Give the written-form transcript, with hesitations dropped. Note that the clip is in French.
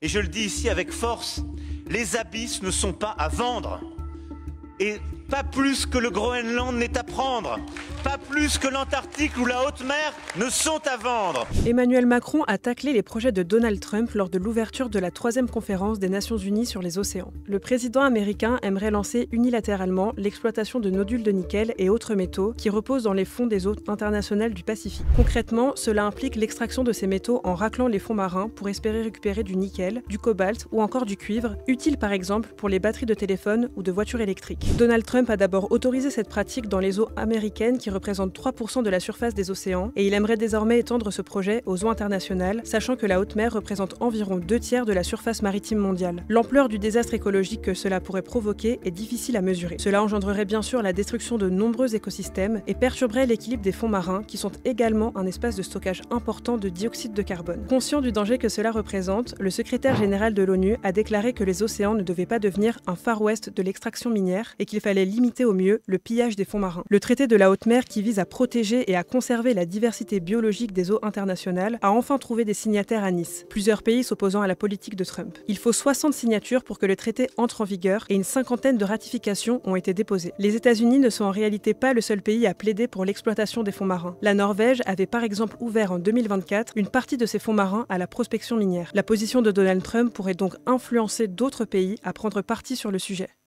Et je le dis ici avec force, les abysses ne sont pas à vendre. Et pas plus que le Groenland n'est à prendre. Pas plus que l'Antarctique ou la haute mer ne sont à vendre. Emmanuel Macron a taclé les projets de Donald Trump lors de l'ouverture de la 3e conférence des Nations Unies sur les océans. Le président américain aimerait lancer unilatéralement l'exploitation de nodules de nickel et autres métaux qui reposent dans les fonds des eaux internationales du Pacifique. Concrètement, cela implique l'extraction de ces métaux en raclant les fonds marins pour espérer récupérer du nickel, du cobalt ou encore du cuivre, utile par exemple pour les batteries de téléphone ou de voitures électriques. Donald Trump a d'abord autorisé cette pratique dans les eaux américaines qui représentent 3% de la surface des océans et il aimerait désormais étendre ce projet aux eaux internationales, sachant que la haute mer représente environ 2/3 de la surface maritime mondiale. L'ampleur du désastre écologique que cela pourrait provoquer est difficile à mesurer. Cela engendrerait bien sûr la destruction de nombreux écosystèmes et perturberait l'équilibre des fonds marins qui sont également un espace de stockage important de dioxyde de carbone. Conscient du danger que cela représente, le secrétaire général de l'ONU a déclaré que les océans ne devaient pas devenir un Far West de l'extraction minière et qu'il fallait limiter au mieux le pillage des fonds marins. Le traité de la haute mer qui vise à protéger et à conserver la diversité biologique des eaux internationales a enfin trouvé des signataires à Nice, plusieurs pays s'opposant à la politique de Trump. Il faut 60 signatures pour que le traité entre en vigueur et une 50aine de ratifications ont été déposées. Les États-Unis ne sont en réalité pas le seul pays à plaider pour l'exploitation des fonds marins. La Norvège avait par exemple ouvert en 2024 une partie de ses fonds marins à la prospection minière. La position de Donald Trump pourrait donc influencer d'autres pays à prendre parti sur le sujet.